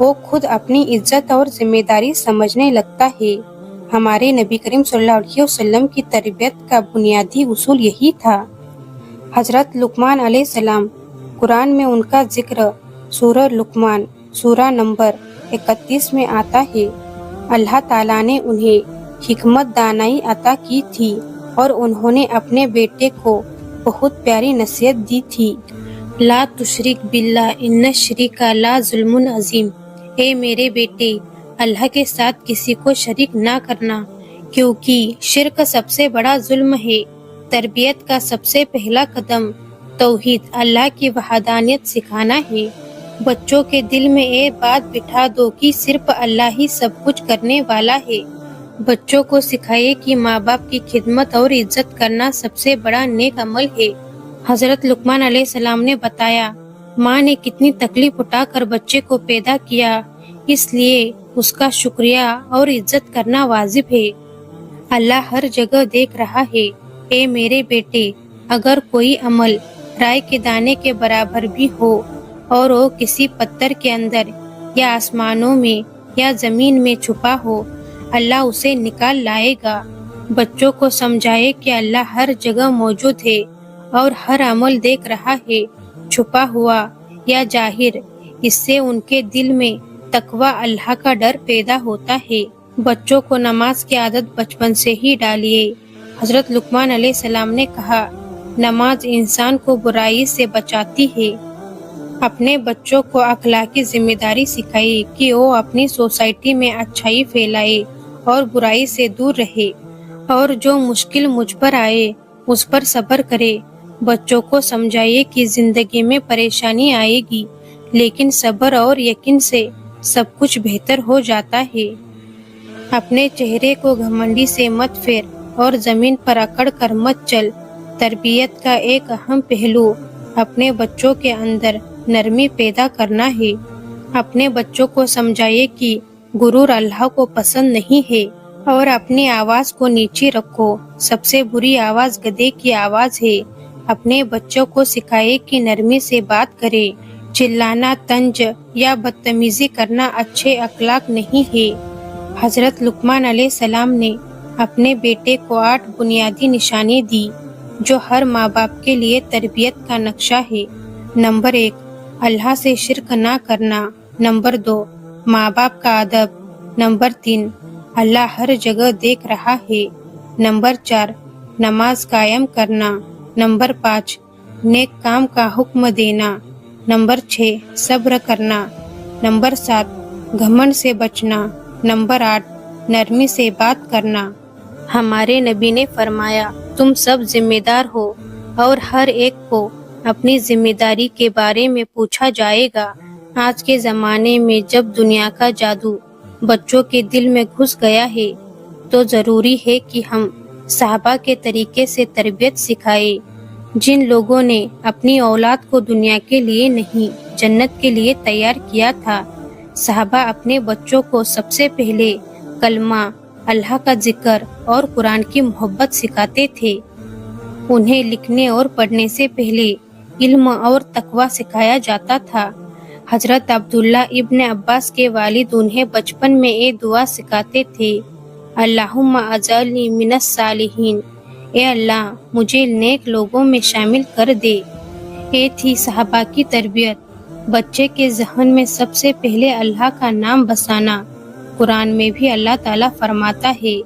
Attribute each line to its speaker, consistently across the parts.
Speaker 1: وہ خود اپنی عزت اور ذمہ داری سمجھنے لگتا ہے۔ ہمارے نبی کریم صلی اللہ علیہ وسلم کی تربیت کا بنیادی اصول یہی تھا۔ حضرت لقمان علیہ السلام، قرآن میں ان کا ذکر سورہ لقمان سورہ نمبر 31 میں آتا ہے۔ اللہ تعالیٰ نے انہیں حکمت دانائی عطا کی تھی اور انہوں نے اپنے بیٹے کو بہت پیاری نصیحت دی تھی۔ لا تشرک باللہ ان الشرک لا ظلم عظیم۔ اے میرے بیٹے، اللہ کے ساتھ کسی کو شریک نہ کرنا، کیونکہ شرک سب سے بڑا ظلم ہے۔ تربیت کا سب سے پہلا قدم توحید، اللہ کی وحدانیت سکھانا ہے۔ بچوں کے دل میں یہ بات بٹھا دو کہ صرف اللہ ہی سب کچھ کرنے والا ہے۔ بچوں کو سکھائے کہ ماں باپ کی خدمت اور عزت کرنا سب سے بڑا نیک عمل ہے۔ حضرت لقمان علیہ السلام نے بتایا، ماں نے کتنی تکلیف اٹھا کر بچے کو پیدا کیا، اس لیے اس کا شکریہ اور عزت کرنا واجب ہے۔ اللہ ہر جگہ دیکھ رہا ہے۔ اے میرے بیٹے، اگر کوئی عمل رائے کے دانے کے برابر بھی ہو اور وہ کسی پتھر کے اندر یا آسمانوں میں یا زمین میں چھپا ہو، اللہ اسے نکال لائے گا۔ بچوں کو سمجھائے کہ اللہ ہر جگہ موجود ہے اور ہر عمل دیکھ رہا ہے، چھپا ہوا یا ظاہر۔ اس سے ان کے دل میں تقویٰ، اللہ کا ڈر پیدا ہوتا ہے۔ بچوں کو نماز کی عادت بچپن سے ہی ڈالیے۔ حضرت لقمان علیہ السلام نے کہا، نماز انسان کو برائی سے بچاتی ہے۔ اپنے بچوں کو اخلاقی ذمہ داری سکھائے کہ وہ اپنی سوسائٹی میں اچھائی پھیلائے اور برائی سے دور رہے، اور جو مشکل مجھ پر آئے اس پر صبر کرے۔ بچوں کو سمجھائے کہ زندگی میں پریشانی آئے گی، لیکن صبر اور یقین سے سب کچھ بہتر ہو جاتا ہے۔ اپنے چہرے کو گھمنڈی سے مت پھیر اور زمین پر اکڑ کر مت چل۔ تربیت کا ایک اہم پہلو اپنے بچوں کے اندر نرمی پیدا کرنا ہے۔ اپنے بچوں کو سمجھائے کہ غرور اللہ کو پسند نہیں ہے اور اپنی آواز کو نیچے رکھو۔ سب سے بری آواز گدھے کی آواز ہے۔ اپنے بچوں کو سکھائے کہ نرمی سے بات کرے۔ چلانا، طنز یا بدتمیزی کرنا اچھے اخلاق نہیں ہے۔ حضرت لقمان علیہ السلام نے اپنے بیٹے کو 8 بنیادی نشانی دی جو ہر ماں باپ کے لیے تربیت کا نقشہ ہے۔ نمبر 1، اللہ سے شرک نہ کرنا۔ نمبر 2، ماں باپ کا ادب۔ نمبر 3، اللہ ہر جگہ دیکھ رہا ہے۔ نمبر 4، نماز قائم کرنا۔ نمبر 5، نیک کام کا حکم دینا۔ نمبر 6، صبر کرنا۔ نمبر 7، گھمنڈ سے بچنا۔ نمبر 8، نرمی سے بات کرنا۔ ہمارے نبی نے فرمایا، تم سب ذمہ دار ہو اور ہر ایک کو اپنی ذمہ داری کے بارے میں پوچھا جائے گا۔ آج کے زمانے میں جب دنیا کا جادو بچوں کے دل میں گھس گیا ہے، تو ضروری ہے کہ ہم صحابہ کے طریقے سے تربیت سکھائیں، جن لوگوں نے اپنی اولاد کو دنیا کے لیے نہیں جنت کے لیے تیار کیا تھا۔ صحابہ اپنے بچوں کو سب سے پہلے کلمہ، اللہ کا ذکر اور قرآن کی محبت سکھاتے تھے۔ انہیں لکھنے اور پڑھنے سے پہلے علم اور تقویٰ سکھایا جاتا تھا۔ حضرت عبداللہ ابن عباس کے والد انہیں بچپن میں یہ دعا سکھاتے تھے، اللہم اجعلنی من الصالحین، اے اللہ مجھے نیک لوگوں میں شامل کر دے۔ یہ تھی صحابہ کی تربیت۔ بچے کے ذہن میں سب سے پہلے اللہ کا نام بسانا۔ قرآن میں بھی اللہ تعالیٰ فرماتا ہے،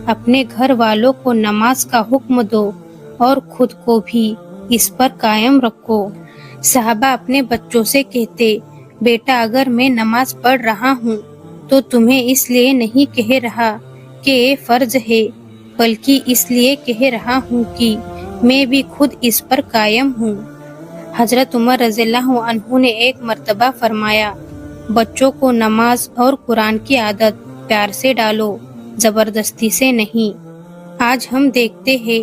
Speaker 1: اپنے گھر والوں کو نماز کا حکم دو اور خود کو بھی اس پر قائم رکھو۔ صحابہ اپنے بچوں سے کہتے، بیٹا اگر میں نماز پڑھ رہا ہوں تو تمہیں اس لیے نہیں کہہ رہا کہ یہ فرض ہے، بلکہ اس لیے کہہ رہا ہوں کہ میں بھی خود اس پر قائم ہوں۔ حضرت عمر رضی اللہ عنہ نے ایک مرتبہ فرمایا، بچوں کو نماز اور قرآن کی عادت پیار سے ڈالو، زبردستی سے نہیں۔ آج ہم دیکھتے ہیں،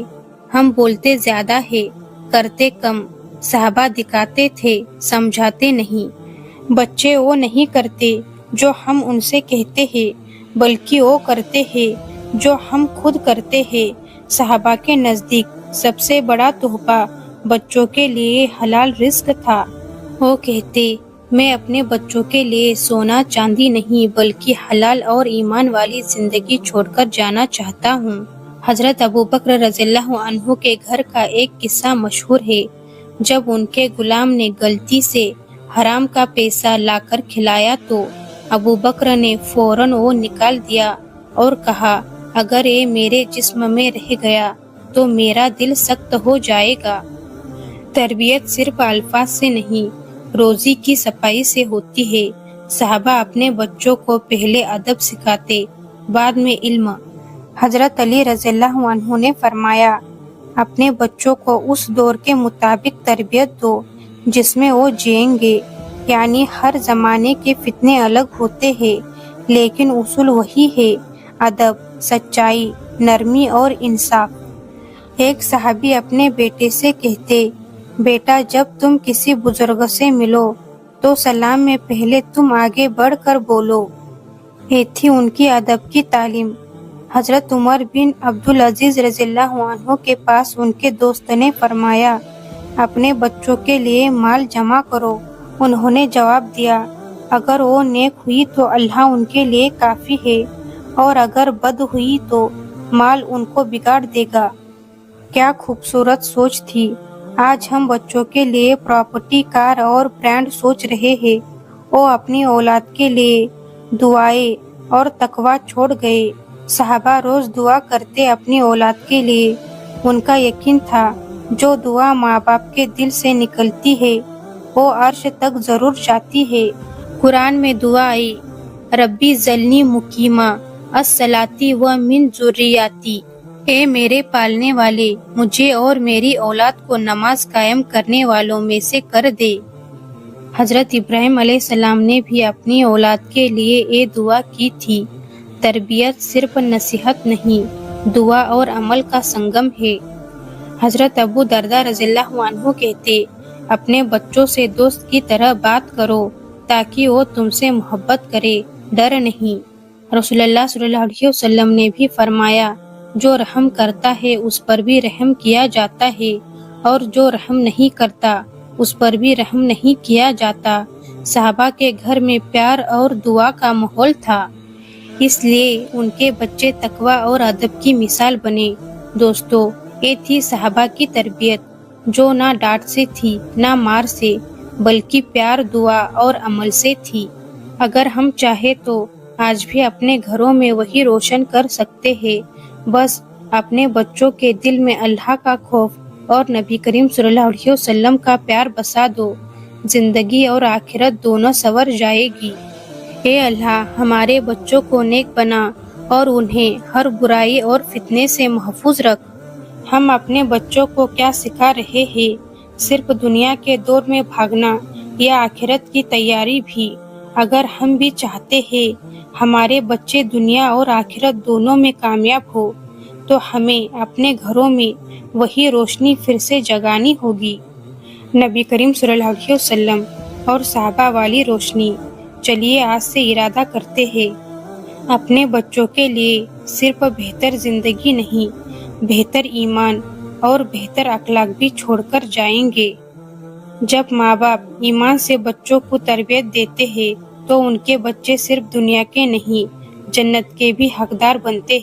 Speaker 1: ہم بولتے زیادہ ہے، کرتے کم۔ صحابہ دکھاتے تھے، سمجھاتے نہیں۔ بچے وہ نہیں کرتے جو ہم ان سے کہتے ہیں، بلکہ وہ کرتے ہیں جو ہم خود کرتے ہیں۔ صحابہ کے نزدیک سب سے بڑا تحفہ بچوں کے لیے حلال رزق تھا۔ وہ کہتے، میں اپنے بچوں کے لیے سونا چاندی نہیں بلکہ حلال اور ایمان والی زندگی چھوڑ کر جانا چاہتا ہوں۔ حضرت ابوبکر رضی اللہ عنہ کے گھر کا ایک قصہ مشہور ہے۔ جب ان کے غلام نے غلطی سے حرام کا پیسہ لا کر کھلایا تو ابوبکر نے فوراً وہ نکال دیا اور کہا، اگر یہ میرے جسم میں رہ گیا تو میرا دل سخت ہو جائے گا۔ تربیت صرف الفاظ سے نہیں، روزی کی صفائی سے ہوتی ہے۔ صحابہ اپنے بچوں کو پہلے ادب سکھاتے، بعد میں علم۔ حضرت علی رضی اللہ عنہ نے فرمایا، اپنے بچوں کو اس دور کے مطابق تربیت دو جس میں وہ جئیں گے، یعنی ہر زمانے کے فتنے الگ ہوتے ہیں لیکن اصول وہی ہے، ادب، سچائی، نرمی اور انصاف۔ ایک صحابی اپنے بیٹے سے کہتے، بیٹا جب تم کسی بزرگ سے ملو تو سلام میں پہلے تم آگے بڑھ کر بولو۔ یہ تھی ان کی ادب کی تعلیم۔ حضرت عمر بن عبدالعزیز رضی اللہ عنہ کے پاس ان کے دوست نے فرمایا، اپنے بچوں کے لیے مال جمع کرو۔ انہوں نے جواب دیا، اگر وہ نیک ہوئی تو اللہ ان کے لیے کافی ہے اور اگر بد ہوئی تو مال ان کو بگاڑ دے گا۔ کیا خوبصورت سوچ تھی۔ آج ہم بچوں کے لیے پراپرٹی، کار اور برانڈ سوچ رہے ہیں۔ وہ اپنی اولاد کے لیے دعائیں اور تقوی چھوڑ گئے۔ صحابہ روز دعا کرتے اپنی اولاد کے لیے۔ ان کا یقین تھا، جو دعا ماں باپ کے دل سے نکلتی ہے وہ عرش تک ضرور جاتی ہے۔ قرآن میں دعا آئی، ربی ذلنی مقیما الصلاۃ و من ذریتی، اے میرے پالنے والے، مجھے اور میری اولاد کو نماز قائم کرنے والوں میں سے کر دے۔ حضرت ابراہیم علیہ السلام نے بھی اپنی اولاد کے لیے یہ دعا کی تھی۔ تربیت صرف نصیحت نہیں، دعا اور عمل کا سنگم ہے۔ حضرت ابو درداء رضی اللہ عنہ کہتے، اپنے بچوں سے دوست کی طرح بات کرو تاکہ وہ تم سے محبت کرے، ڈر نہیں۔ رسول اللہ صلی اللہ علیہ وسلم نے بھی فرمایا، جو رحم کرتا ہے اس پر بھی رحم کیا جاتا ہے اور جو رحم نہیں کرتا اس پر بھی رحم نہیں کیا جاتا۔ صحابہ کے گھر میں پیار اور دعا کا ماحول تھا، اس لیے ان کے بچے تقوی اور ادب کی مثال بنے۔ دوستو، یہ تھی صحابہ کی تربیت، جو نہ ڈانٹ سے تھی نہ مار سے، بلکہ پیار، دعا اور عمل سے تھی۔ اگر ہم چاہیں تو آج بھی اپنے گھروں میں وہی روشن کر سکتے ہیں، بس اپنے بچوں کے دل میں اللہ کا خوف اور نبی کریم صلی اللہ علیہ وسلم کا پیار بسا دو، زندگی اور آخرت دونوں سنور جائے گی۔ اے اللہ، ہمارے بچوں کو نیک بنا اور انہیں ہر برائی اور فتنے سے محفوظ رکھ۔ ہم اپنے بچوں کو کیا سکھا رہے ہیں؟ صرف دنیا کے دور میں بھاگنا یا آخرت کی تیاری بھی؟ اگر ہم بھی چاہتے ہیں ہمارے بچے دنیا اور آخرت دونوں میں کامیاب ہو تو ہمیں اپنے گھروں میں وہی روشنی پھر سے جگانی ہوگی، نبی کریم صلی اللہ علیہ وسلم اور صحابہ والی روشنی۔ چلیے آج سے ارادہ کرتے ہیں، اپنے بچوں کے لیے صرف بہتر زندگی نہیں، بہتر ایمان اور بہتر اخلاق بھی چھوڑ کر جائیں گے۔ جب ماں باپ ایمان سے بچوں کو تربیت دیتے ہیں تو ان کے بچے صرف دنیا کے نہیں، جنت کے بھی حقدار بنتے ہیں۔